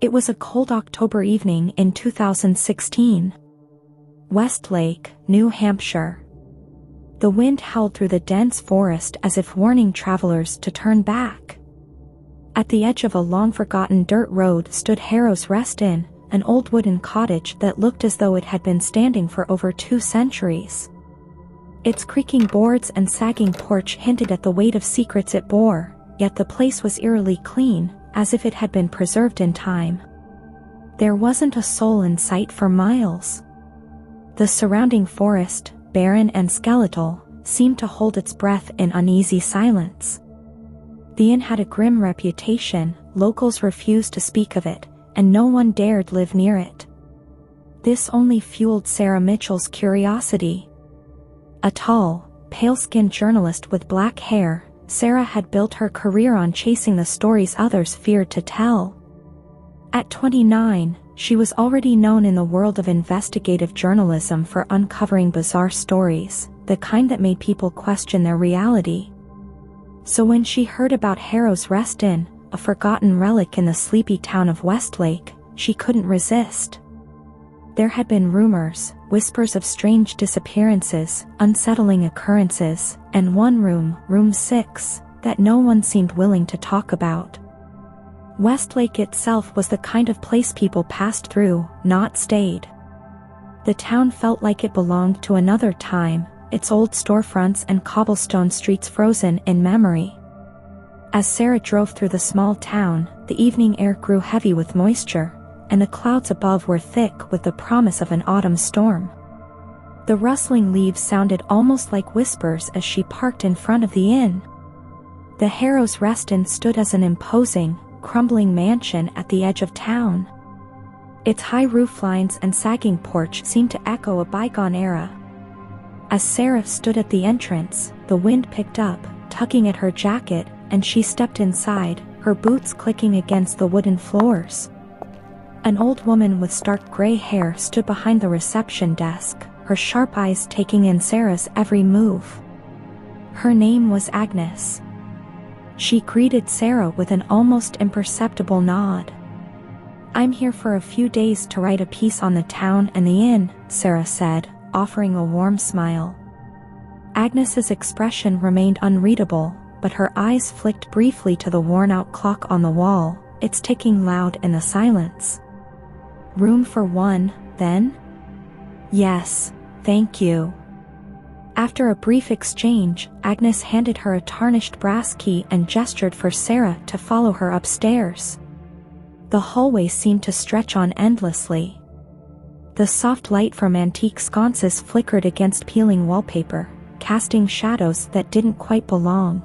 It was a cold October evening in 2016. Westlake, New Hampshire. The wind howled through the dense forest as if warning travelers to turn back. At the edge of a long-forgotten dirt road stood Harrow's Rest Inn, an old wooden cottage that looked as though it had been standing for over 2 centuries. Its creaking boards and sagging porch hinted at the weight of secrets it bore, yet the place was eerily clean, as if it had been preserved in time. There wasn't a soul in sight for miles. The surrounding forest, barren and skeletal, seemed to hold its breath in uneasy silence. The inn had a grim reputation, locals refused to speak of it, and no one dared live near it. This only fueled Sarah Mitchell's curiosity. A tall, pale-skinned journalist with black hair, Sarah had built her career on chasing the stories others feared to tell. At 29, she was already known in the world of investigative journalism for uncovering bizarre stories, the kind that made people question their reality. So when she heard about Harrow's Rest Inn, a forgotten relic in the sleepy town of Westlake, she couldn't resist. There had been rumors, whispers of strange disappearances, unsettling occurrences, and one room, room 6, that no one seemed willing to talk about. Westlake itself was the kind of place people passed through, not stayed. The town felt like it belonged to another time, its old storefronts and cobblestone streets frozen in memory. As Sarah drove through the small town, the evening air grew heavy with moisture, and the clouds above were thick with the promise of an autumn storm. The rustling leaves sounded almost like whispers as she parked in front of the inn. The Harrow's Rest Inn stood as an imposing, crumbling mansion at the edge of town. Its high roof lines and sagging porch seemed to echo a bygone era. As Sarah stood at the entrance, the wind picked up, tugging at her jacket, and she stepped inside, her boots clicking against the wooden floors. An old woman with stark gray hair stood behind the reception desk, her sharp eyes taking in Sarah's every move. Her name was Agnes. She greeted Sarah with an almost imperceptible nod. "I'm here for a few days to write a piece on the town and the inn," Sarah said, offering a warm smile. Agnes's expression remained unreadable, but her eyes flicked briefly to the worn-out clock on the wall, its ticking loud in the silence. "Room for one, then?" "Yes, thank you." After a brief exchange, Agnes handed her a tarnished brass key and gestured for Sarah to follow her upstairs. The hallway seemed to stretch on endlessly. The soft light from antique sconces flickered against peeling wallpaper, casting shadows that didn't quite belong.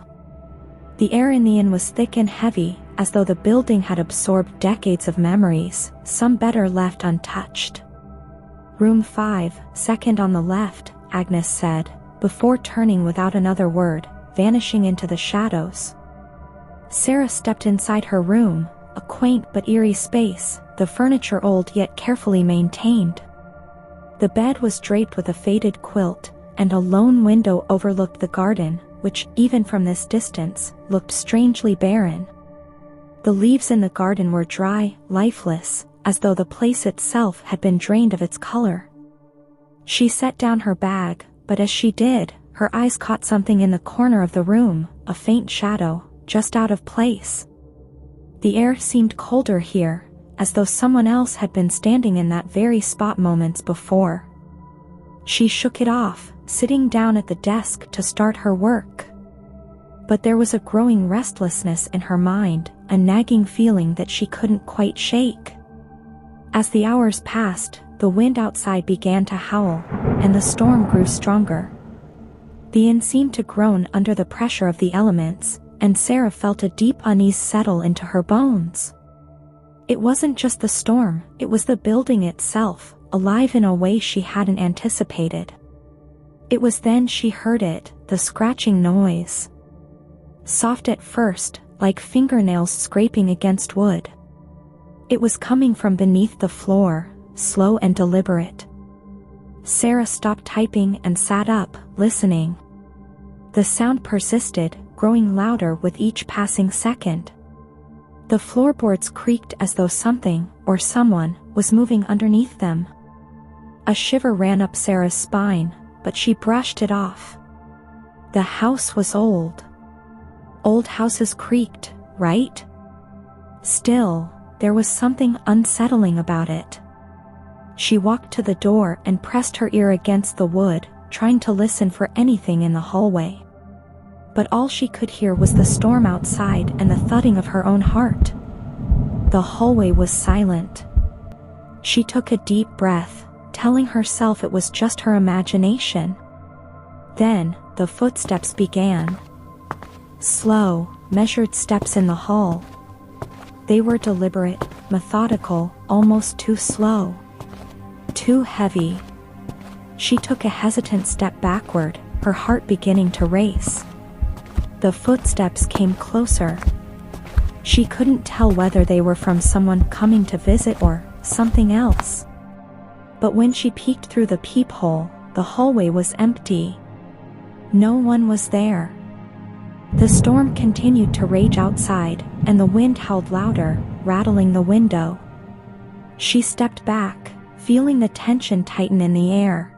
The air in the inn was thick and heavy, as though the building had absorbed decades of memories, some better left untouched. "Room 5, second on the left," Agnes said, before turning without another word, vanishing into the shadows. Sarah stepped inside her room, a quaint but eerie space, the furniture old yet carefully maintained. The bed was draped with a faded quilt, and a lone window overlooked the garden, which, even from this distance, looked strangely barren. The leaves in the garden were dry, lifeless, as though the place itself had been drained of its color. She set down her bag, but as she did, her eyes caught something in the corner of the room, a faint shadow, just out of place. The air seemed colder here, as though someone else had been standing in that very spot moments before. She shook it off, sitting down at the desk to start her work. But there was a growing restlessness in her mind, a nagging feeling that she couldn't quite shake. As the hours passed, the wind outside began to howl, and the storm grew stronger. The inn seemed to groan under the pressure of the elements, and Sarah felt a deep unease settle into her bones. It wasn't just the storm, it was the building itself, alive in a way she hadn't anticipated. It was then she heard it, the scratching noise. Soft at first, like fingernails scraping against wood. It was coming from beneath the floor, slow and deliberate. Sarah stopped typing and sat up, listening. The sound persisted, growing louder with each passing second. The floorboards creaked as though something, or someone, was moving underneath them. A shiver ran up Sarah's spine, but she brushed it off. The house was old. Old houses creaked, right? Still, there was something unsettling about it. She walked to the door and pressed her ear against the wood, trying to listen for anything in the hallway. But all she could hear was the storm outside and the thudding of her own heart. The hallway was silent. She took a deep breath, telling herself it was just her imagination. Then, the footsteps began. Slow, measured steps in the hall. They were deliberate, methodical, almost too slow. Too heavy. She took a hesitant step backward, her heart beginning to race. The footsteps came closer. She couldn't tell whether they were from someone coming to visit or something else. But when she peeked through the peephole, the hallway was empty. No one was there. The storm continued to rage outside, and the wind howled louder, rattling the window. She stepped back, feeling the tension tighten in the air.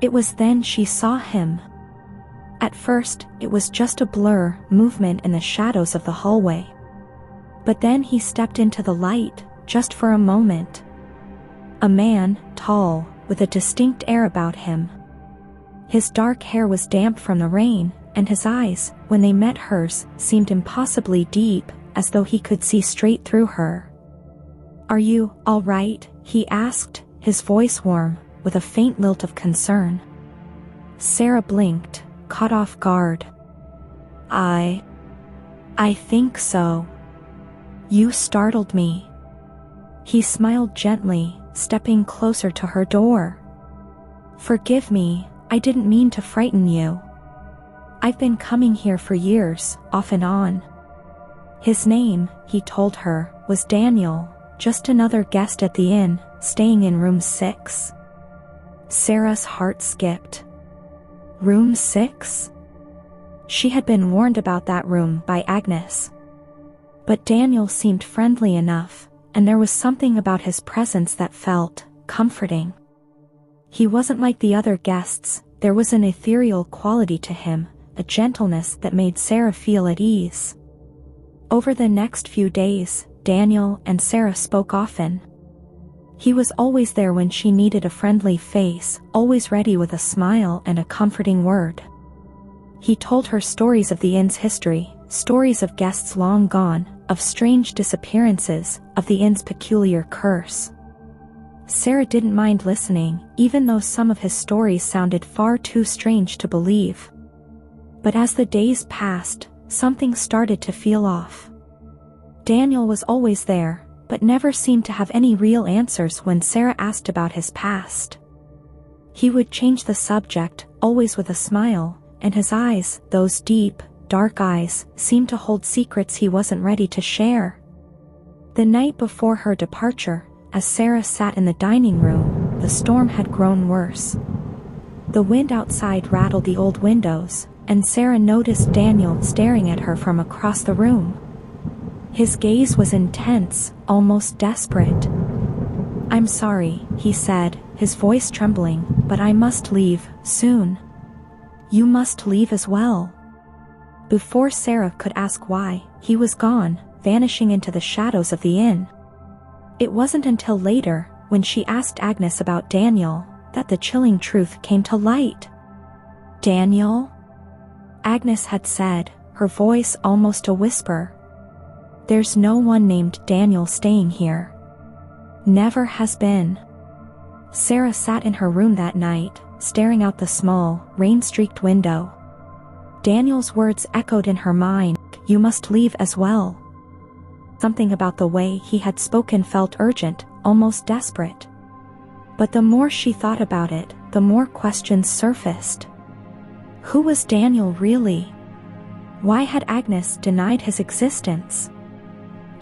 It was then she saw him. At first, it was just a blur, movement in the shadows of the hallway. But then he stepped into the light, just for a moment. A man, tall, with a distinct air about him. His dark hair was damp from the rain, and his eyes, when they met hers, seemed impossibly deep, as though he could see straight through her. "Are you all right?" he asked, his voice warm, with a faint lilt of concern. Sarah blinked, caught off guard. I think so. You startled me." He smiled gently, stepping closer to her door. "Forgive me, I didn't mean to frighten you. I've been coming here for years, off and on." His name, he told her, was Daniel, just another guest at the inn, staying in room 6. Sarah's heart skipped. Room 6? She had been warned about that room by Agnes. But Daniel seemed friendly enough, and there was something about his presence that felt comforting. He wasn't like the other guests, there was an ethereal quality to him, a gentleness that made Sarah feel at ease. Over the next few days, Daniel and Sarah spoke often. He was always there when she needed a friendly face, always ready with a smile and a comforting word. He told her stories of the inn's history, stories of guests long gone, of strange disappearances, of the inn's peculiar curse. Sarah didn't mind listening, even though some of his stories sounded far too strange to believe. But as the days passed, something started to feel off. Daniel was always there, but never seemed to have any real answers when Sarah asked about his past. He would change the subject, always with a smile, and his eyes, those deep, dark eyes, seemed to hold secrets he wasn't ready to share. The night before her departure, as Sarah sat in the dining room, the storm had grown worse. The wind outside rattled the old windows, and Sarah noticed Daniel staring at her from across the room. His gaze was intense, almost desperate. "I'm sorry," he said, his voice trembling, "but I must leave, soon." "You must leave as well." Before Sarah could ask why, he was gone, vanishing into the shadows of the inn. It wasn't until later, when she asked Agnes about Daniel, that the chilling truth came to light. "Daniel?" Agnes had said, her voice almost a whisper. "There's no one named Daniel staying here. Never has been." Sarah sat in her room that night, staring out the small, rain-streaked window. Daniel's words echoed in her mind, "You must leave as well." Something about the way he had spoken felt urgent, almost desperate. But the more she thought about it, the more questions surfaced. Who was Daniel really? Why had Agnes denied his existence?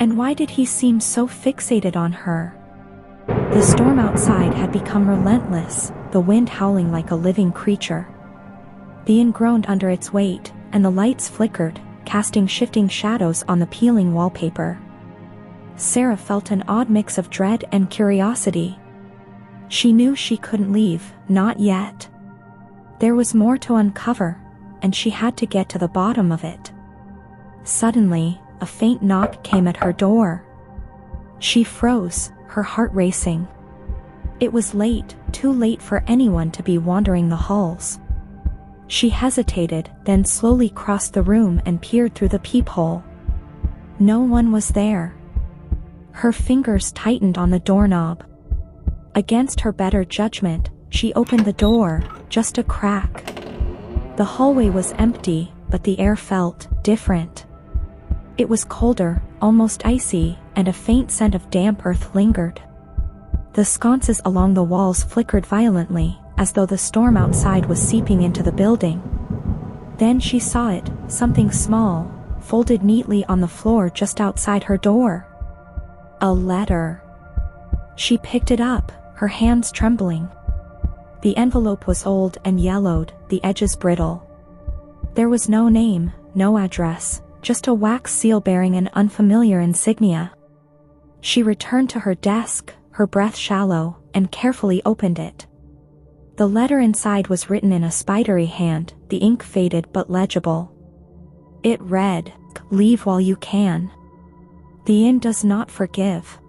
And why did he seem so fixated on her? The storm outside had become relentless, the wind howling like a living creature. The inn groaned under its weight, and the lights flickered, casting shifting shadows on the peeling wallpaper. Sarah felt an odd mix of dread and curiosity. She knew she couldn't leave, not yet. There was more to uncover, and she had to get to the bottom of it. Suddenly, a faint knock came at her door. She froze, her heart racing. It was late, too late for anyone to be wandering the halls. She hesitated, then slowly crossed the room and peered through the peephole. No one was there. Her fingers tightened on the doorknob. Against her better judgment, she opened the door, just a crack. The hallway was empty, but the air felt different. It was colder, almost icy, and a faint scent of damp earth lingered. The sconces along the walls flickered violently, as though the storm outside was seeping into the building. Then she saw it, something small, folded neatly on the floor just outside her door. A letter. She picked it up, her hands trembling. The envelope was old and yellowed, the edges brittle. There was no name, no address, just a wax seal bearing an unfamiliar insignia. She returned to her desk, her breath shallow, and carefully opened it. The letter inside was written in a spidery hand, the ink faded but legible. It read, "Leave while you can. The inn does not forgive.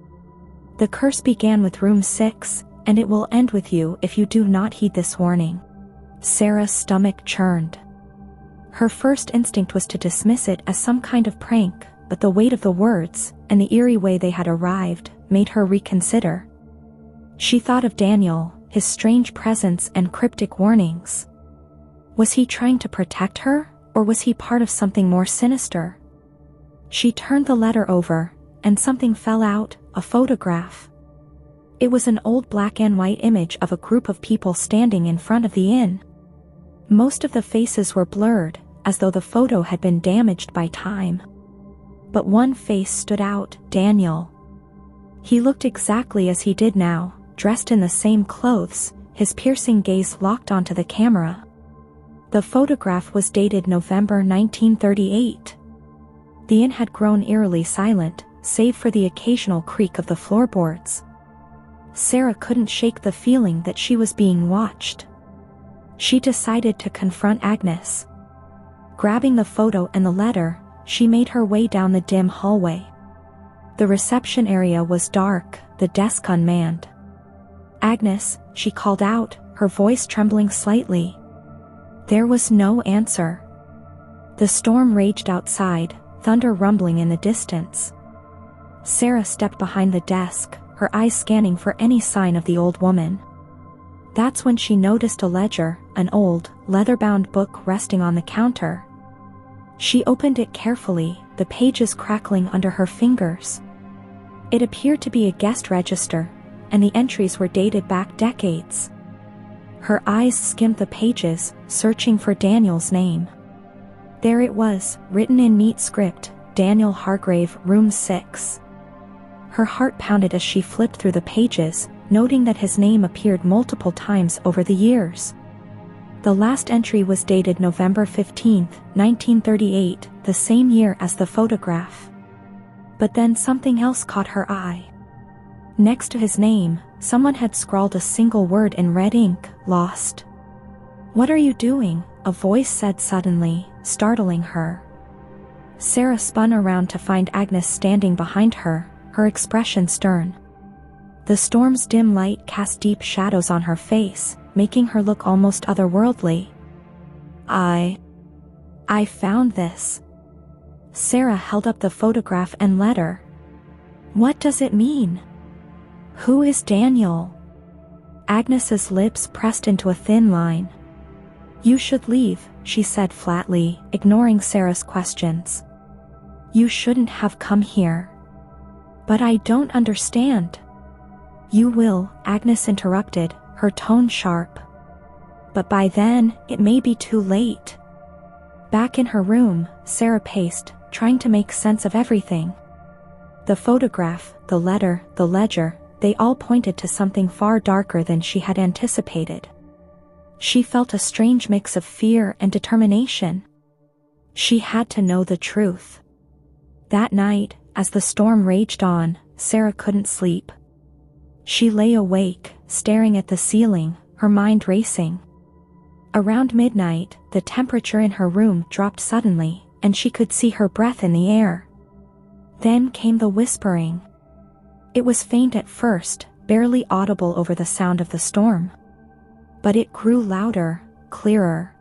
The curse began with room 6, and it will end with you if you do not heed this warning." Sarah's stomach churned. Her first instinct was to dismiss it as some kind of prank, but the weight of the words, and the eerie way they had arrived, made her reconsider. She thought of Daniel, his strange presence and cryptic warnings. Was he trying to protect her, or was he part of something more sinister? She turned the letter over, and something fell out, a photograph. It was an old black and white image of a group of people standing in front of the inn. Most of the faces were blurred, as though the photo had been damaged by time. But one face stood out, Daniel. He looked exactly as he did now, dressed in the same clothes, his piercing gaze locked onto the camera. The photograph was dated November 1938. The inn had grown eerily silent, save for the occasional creak of the floorboards. Sarah couldn't shake the feeling that she was being watched. She decided to confront Agnes. Grabbing the photo and the letter, she made her way down the dim hallway. The reception area was dark, the desk unmanned. "Agnes," she called out, her voice trembling slightly. There was no answer. The storm raged outside, thunder rumbling in the distance. Sarah stepped behind the desk, her eyes scanning for any sign of the old woman. That's when she noticed a ledger, an old, leather-bound book resting on the counter. She opened it carefully, the pages crackling under her fingers. It appeared to be a guest register, and the entries were dated back decades. Her eyes skimmed the pages, searching for Daniel's name. There it was, written in neat script, Daniel Hargrave, room 6. Her heart pounded as she flipped through the pages, noting that his name appeared multiple times over the years. The last entry was dated November 15, 1938, the same year as the photograph. But then something else caught her eye. Next to his name, someone had scrawled a single word in red ink, "Lost." "What are you doing?" a voice said suddenly, startling her. Sarah spun around to find Agnes standing behind her, her expression stern. The storm's dim light cast deep shadows on her face, making her look almost otherworldly. I found this." Sarah held up the photograph and letter. "What does it mean? Who is Daniel?" Agnes's lips pressed into a thin line. "You should leave," she said flatly, ignoring Sarah's questions. "You shouldn't have come here." "But I don't understand." "You will," Agnes interrupted, her tone sharp. "But by then, it may be too late." Back in her room, Sarah paced, trying to make sense of everything. The photograph, the letter, the ledger, they all pointed to something far darker than she had anticipated. She felt a strange mix of fear and determination. She had to know the truth. That night, as the storm raged on, Sarah couldn't sleep. She lay awake, staring at the ceiling, her mind racing. Around midnight, the temperature in her room dropped suddenly, and she could see her breath in the air. Then came the whispering. It was faint at first, barely audible over the sound of the storm. But it grew louder, clearer.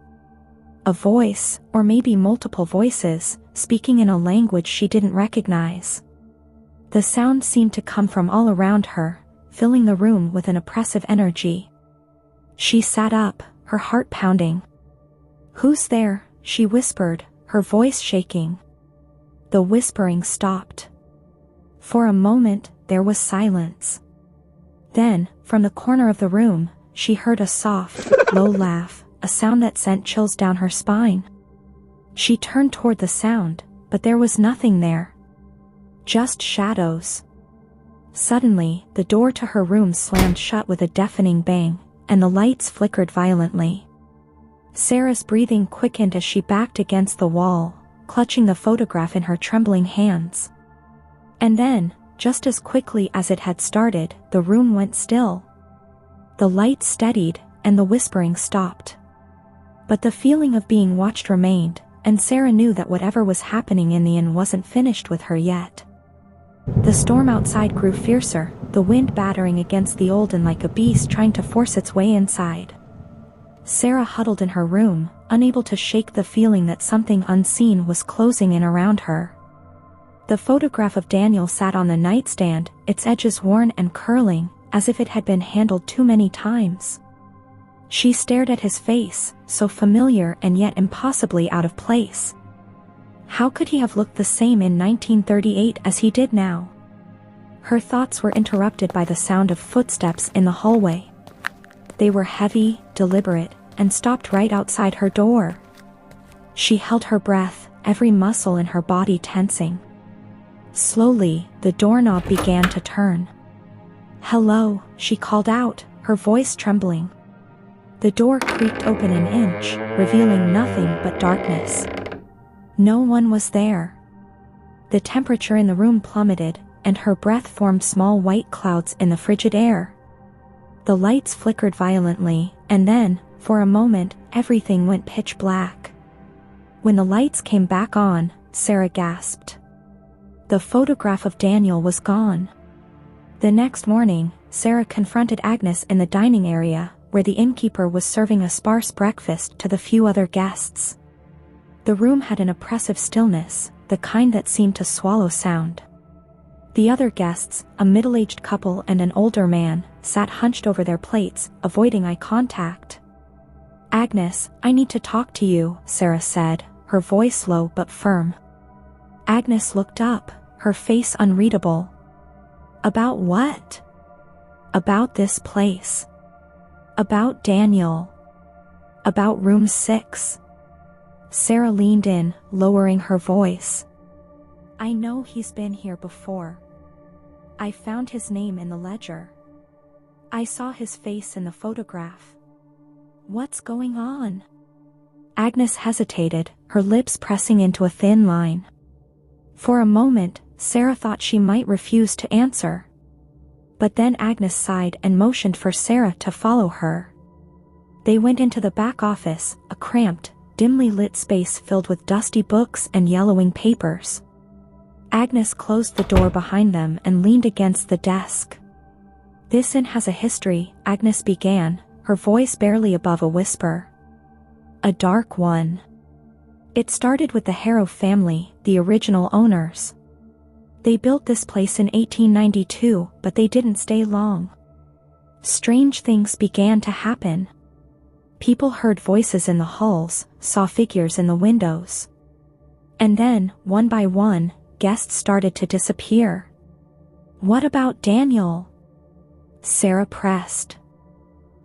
A voice, or maybe multiple voices, speaking in a language she didn't recognize. The sound seemed to come from all around her, filling the room with an oppressive energy. She sat up, her heart pounding. "Who's there?" she whispered, her voice shaking. The whispering stopped. For a moment, there was silence. Then, from the corner of the room, she heard a soft, low laugh, a sound that sent chills down her spine. She turned toward the sound, but there was nothing there. Just shadows. Suddenly, the door to her room slammed shut with a deafening bang, and the lights flickered violently. Sarah's breathing quickened as she backed against the wall, clutching the photograph in her trembling hands. And then, just as quickly as it had started, the room went still. The lights steadied, and the whispering stopped. But the feeling of being watched remained, and Sarah knew that whatever was happening in the inn wasn't finished with her yet. The storm outside grew fiercer, the wind battering against the old inn like a beast trying to force its way inside. Sarah huddled in her room, unable to shake the feeling that something unseen was closing in around her. The photograph of Daniel sat on the nightstand, its edges worn and curling, as if it had been handled too many times. She stared at his face, so familiar and yet impossibly out of place. How could he have looked the same in 1938 as he did now? Her thoughts were interrupted by the sound of footsteps in the hallway. They were heavy, deliberate, and stopped right outside her door. She held her breath, every muscle in her body tensing. Slowly, the doorknob began to turn. "Hello," she called out, her voice trembling. The door creaked open an inch, revealing nothing but darkness. No one was there. The temperature in the room plummeted, and her breath formed small white clouds in the frigid air. The lights flickered violently, and then, for a moment, everything went pitch black. When the lights came back on, Sarah gasped. The photograph of Daniel was gone. The next morning, Sarah confronted Agnes in the dining area, where the innkeeper was serving a sparse breakfast to the few other guests. The room had an oppressive stillness, the kind that seemed to swallow sound. The other guests, a middle-aged couple and an older man, sat hunched over their plates, avoiding eye contact. "Agnes, I need to talk to you," Sarah said, her voice low but firm. Agnes looked up, her face unreadable. "About what?" "About this place. About Daniel. About room 6. Sarah leaned in, lowering her voice. "I know he's been here before. I found his name in the ledger. I saw his face in the photograph. What's going on?" Agnes hesitated, her lips pressing into a thin line. For a moment, Sarah thought she might refuse to answer. But then Agnes sighed and motioned for Sarah to follow her. They went into the back office, a cramped, dimly lit space filled with dusty books and yellowing papers. Agnes closed the door behind them and leaned against the desk. "This inn has a history," Agnes began, her voice barely above a whisper. "A dark one. It started with the Harrow family, the original owners. They built this place in 1892, but they didn't stay long. Strange things began to happen. People heard voices in the halls, saw figures in the windows. And then, one by one, guests started to disappear." "What about Daniel?" Sarah pressed.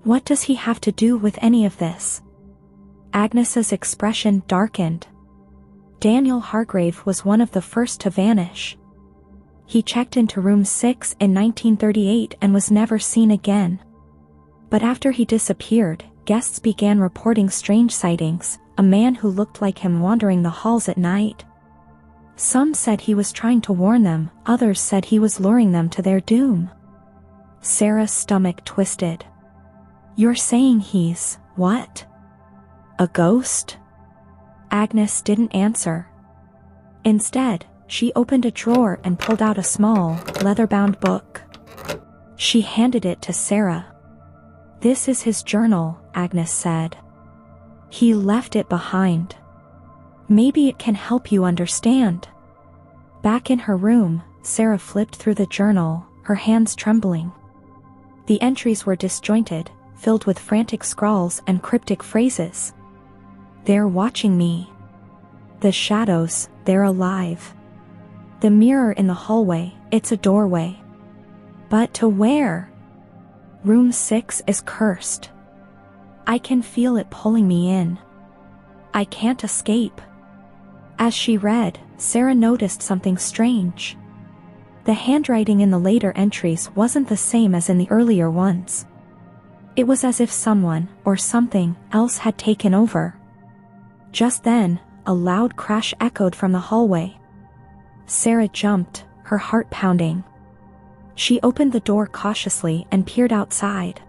"What does he have to do with any of this?" Agnes's expression darkened. Daniel Hargrave was one of the first to vanish. He checked into room 6 in 1938 and was never seen again. But after he disappeared, guests began reporting strange sightings, a man who looked like him wandering the halls at night. Some said he was trying to warn them, others said he was luring them to their doom. Sarah's stomach twisted. You're saying he's, what? A ghost? Agnes didn't answer. Instead, she opened a drawer and pulled out a small, leather-bound book. She handed it to Sarah. This is his journal, Agnes said. He left it behind. Maybe it can help you understand. Back in her room, Sarah flipped through the journal, her hands trembling. The entries were disjointed, filled with frantic scrawls and cryptic phrases. They're watching me. The shadows, they're alive. The mirror in the hallway, it's a doorway. But to where? Room 6 is cursed. I can feel it pulling me in. I can't escape. As she read, Sarah noticed something strange. The handwriting in the later entries wasn't the same as in the earlier ones. It was as if someone, or something, else had taken over. Just then, a loud crash echoed from the hallway. Sarah jumped, her heart pounding. She opened the door cautiously and peered outside.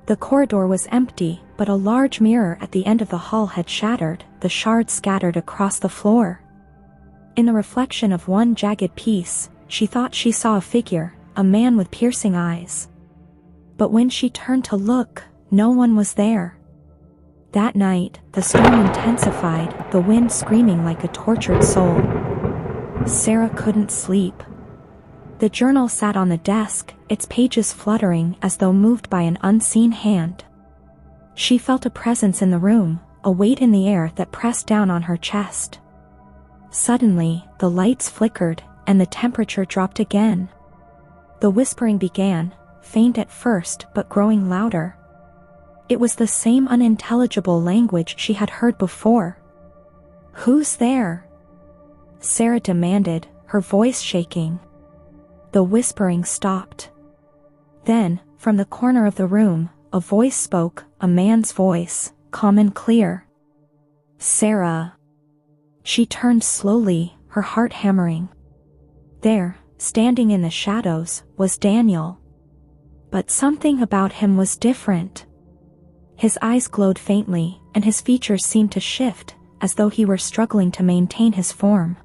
The corridor was empty, but a large mirror at the end of the hall had shattered, the shards scattered across the floor. In the reflection of one jagged piece, she thought she saw a figure, a man with piercing eyes. But when she turned to look, no one was there. That night, the storm intensified, the wind screaming like a tortured soul. Sarah couldn't sleep. The journal sat on the desk, its pages fluttering as though moved by an unseen hand. She felt a presence in the room, a weight in the air that pressed down on her chest. Suddenly, the lights flickered, and the temperature dropped again. The whispering began, faint at first but growing louder. It was the same unintelligible language she had heard before. "Who's there?" Sarah demanded, her voice shaking. The whispering stopped. Then, from the corner of the room, a voice spoke, a man's voice, calm and clear. "Sarah." She turned slowly, her heart hammering. There, standing in the shadows, was Daniel. But something about him was different. His eyes glowed faintly, and his features seemed to shift, as though he were struggling to maintain his form.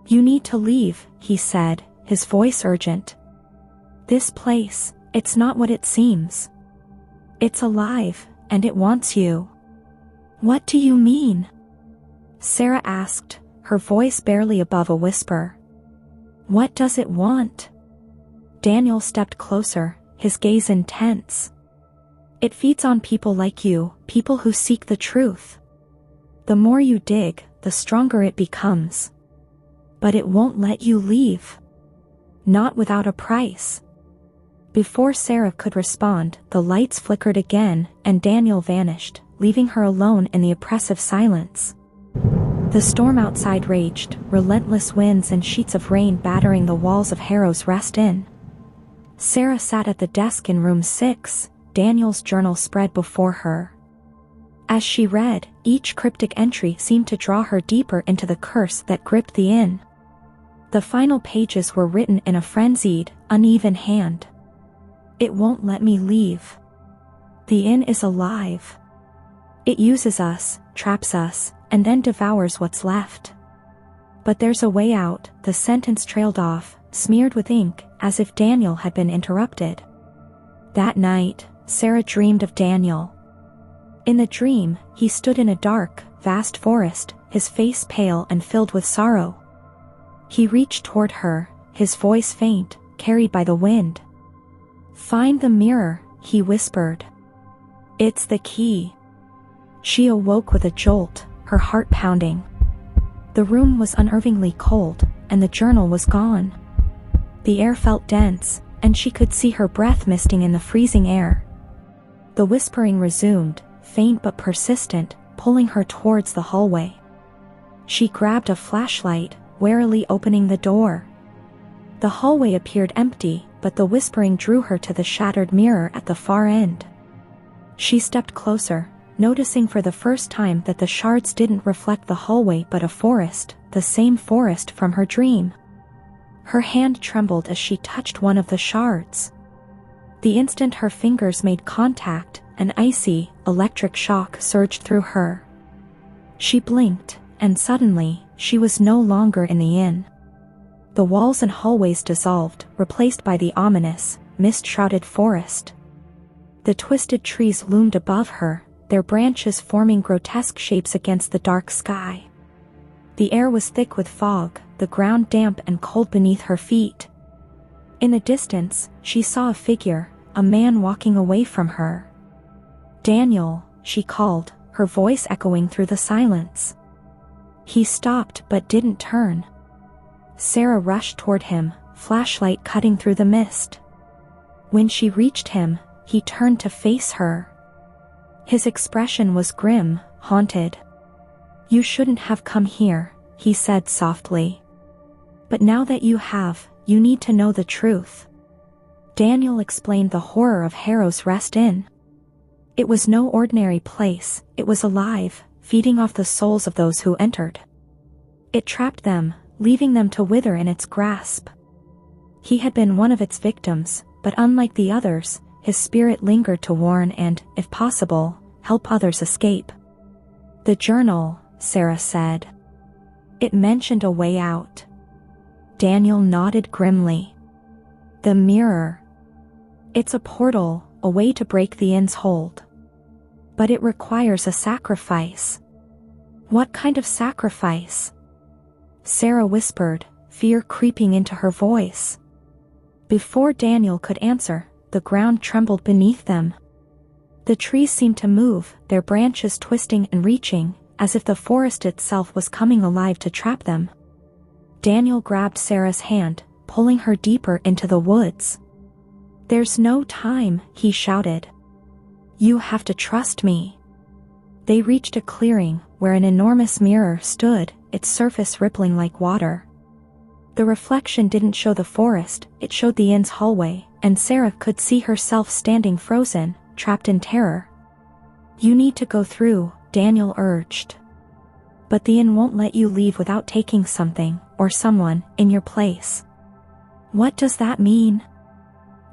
"You need to leave," he said, his voice urgent. "This place, it's not what it seems. It's alive, and it wants you." "What do you mean?" Sarah asked, her voice barely above a whisper. "What does it want?" Daniel stepped closer, his gaze intense. "It feeds on people like you, people who seek the truth. The more you dig, the stronger it becomes. But it won't let you leave. Not without a price." Before Sarah could respond, the lights flickered again, and Daniel vanished, leaving her alone in the oppressive silence. The storm outside raged, relentless winds and sheets of rain battering the walls of Harrow's Rest Inn. Sarah sat at the desk in room 6, Daniel's journal spread before her. As she read, each cryptic entry seemed to draw her deeper into the curse that gripped the inn. The final pages were written in a frenzied, uneven hand. "It won't let me leave. The inn is alive. It uses us, traps us, and then devours what's left. But there's a way out." The sentence trailed off, smeared with ink, as if Daniel had been interrupted. That night, Sarah dreamed of Daniel. In the dream, he stood in a dark, vast forest, his face pale and filled with sorrow. He reached toward her, his voice faint, carried by the wind. "Find the mirror," he whispered. "It's the key." She awoke with a jolt, her heart pounding. The room was unnervingly cold, and the journal was gone. The air felt dense, and she could see her breath misting in the freezing air. The whispering resumed, faint but persistent, pulling her towards the hallway. She grabbed a flashlight, warily opening the door. The hallway appeared empty, but the whispering drew her to the shattered mirror at the far end. She stepped closer, noticing for the first time that the shards didn't reflect the hallway but a forest, the same forest from her dream. Her hand trembled as she touched one of the shards. The instant her fingers made contact, an icy, electric shock surged through her. She blinked, and suddenly, she was no longer in the inn. The walls and hallways dissolved, replaced by the ominous, mist-shrouded forest. The twisted trees loomed above her, their branches forming grotesque shapes against the dark sky. The air was thick with fog, the ground damp and cold beneath her feet. In the distance, she saw a figure, a man walking away from her. "Daniel," she called, her voice echoing through the silence. He stopped but didn't turn. Sarah rushed toward him, flashlight cutting through the mist. When she reached him, he turned to face her. His expression was grim, haunted. "You shouldn't have come here," he said softly. "But now that you have, you need to know the truth." Daniel explained the horror of Harrow's Rest Inn. It was no ordinary place, it was alive, feeding off the souls of those who entered. It trapped them, leaving them to wither in its grasp. He had been one of its victims, but unlike the others, his spirit lingered to warn and, if possible, help others escape. "The journal," Sarah said. "It mentioned a way out." Daniel nodded grimly. "The mirror. It's a portal, a way to break the inn's hold. But it requires a sacrifice." "What kind of sacrifice?" Sarah whispered, fear creeping into her voice. Before Daniel could answer, the ground trembled beneath them. The trees seemed to move, their branches twisting and reaching, as if the forest itself was coming alive to trap them. Daniel grabbed Sarah's hand, pulling her deeper into the woods. "There's no time," he shouted. "You have to trust me." They reached a clearing, where an enormous mirror stood, its surface rippling like water. The reflection didn't show the forest, it showed the inn's hallway, and Sarah could see herself standing frozen, trapped in terror. "You need to go through," Daniel urged. "But the inn won't let you leave without taking something, or someone, in your place." "What does that mean?"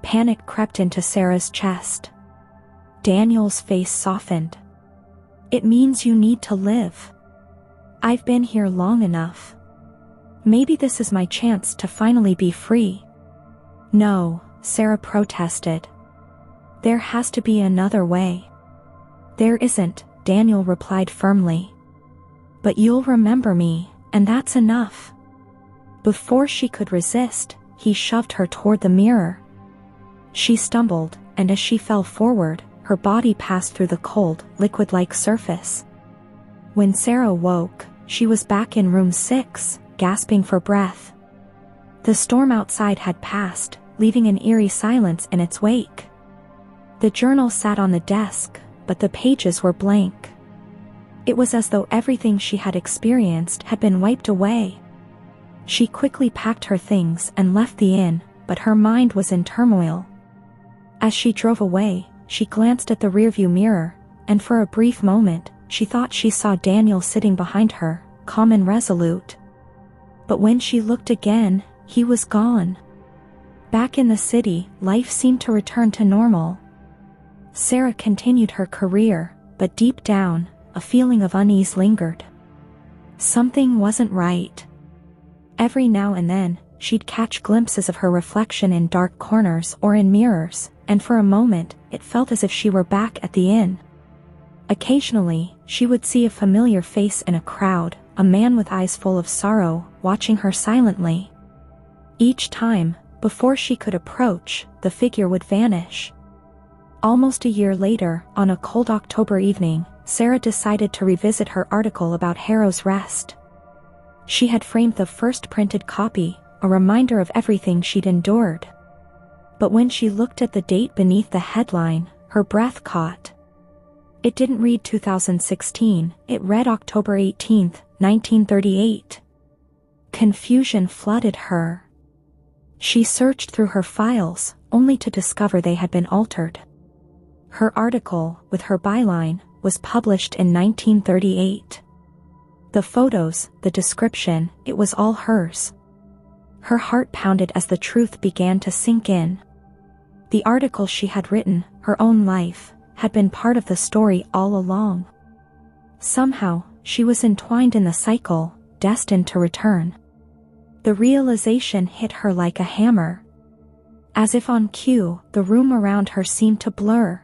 Panic crept into Sarah's chest. Daniel's face softened. "It means you need to live. I've been here long enough. Maybe this is my chance to finally be free." "No," Sarah protested. "There has to be another way." "There isn't," Daniel replied firmly. "But you'll remember me, and that's enough." Before she could resist, he shoved her toward the mirror. She stumbled, and as she fell forward, her body passed through the cold, liquid-like surface. When Sarah woke, she was back in room 6, gasping for breath. The storm outside had passed, leaving an eerie silence in its wake. The journal sat on the desk, but the pages were blank. It was as though everything she had experienced had been wiped away. She quickly packed her things and left the inn, but her mind was in turmoil. As she drove away, she glanced at the rearview mirror, and for a brief moment, she thought she saw Daniel sitting behind her, calm and resolute. But when she looked again, he was gone. Back in the city, life seemed to return to normal. Sarah continued her career, but deep down, a feeling of unease lingered. Something wasn't right. Every now and then, she'd catch glimpses of her reflection in dark corners or in mirrors, and for a moment, it felt as if she were back at the inn. Occasionally, she would see a familiar face in a crowd, a man with eyes full of sorrow, watching her silently. Each time, before she could approach, the figure would vanish. Almost a year later, on a cold October evening, Sarah decided to revisit her article about Harrow's Rest. She had framed the first printed copy, a reminder of everything she'd endured. But when she looked at the date beneath the headline, her breath caught. It didn't read 2016, it read October 18, 1938. Confusion flooded her. She searched through her files, only to discover they had been altered. Her article, with her byline, was published in 1938. The photos, the description, it was all hers. Her heart pounded as the truth began to sink in. The article she had written, her own life, had been part of the story all along. Somehow, she was entwined in the cycle, destined to return. The realization hit her like a hammer. As if on cue, the room around her seemed to blur.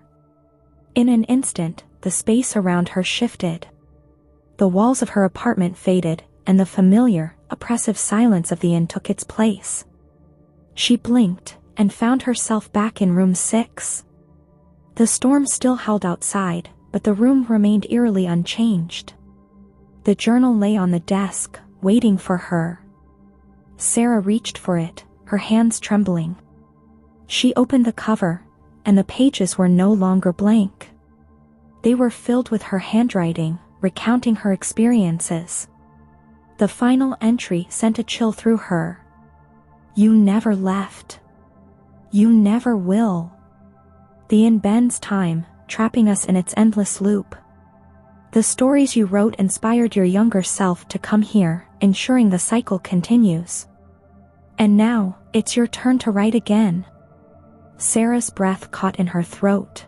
In an instant, the space around her shifted. The walls of her apartment faded, and the familiar, oppressive silence of the inn took its place. She blinked, and found herself back in room 6. The storm still howled outside, but the room remained eerily unchanged. The journal lay on the desk, waiting for her. Sarah reached for it, her hands trembling. She opened the cover, and the pages were no longer blank. They were filled with her handwriting, recounting her experiences. The final entry sent a chill through her. "You never left. You never will. The inn bends time, trapping us in its endless loop. The stories you wrote inspired your younger self to come here, ensuring the cycle continues. And now, it's your turn to write again." Sarah's breath caught in her throat.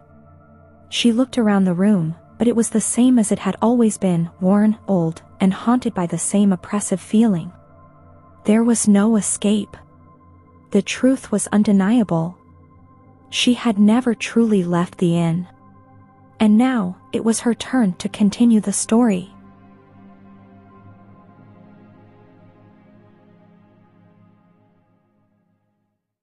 She looked around the room, but it was the same as it had always been, worn, old, and haunted by the same oppressive feeling. There was no escape. The truth was undeniable. She had never truly left the inn. And now, it was her turn to continue the story.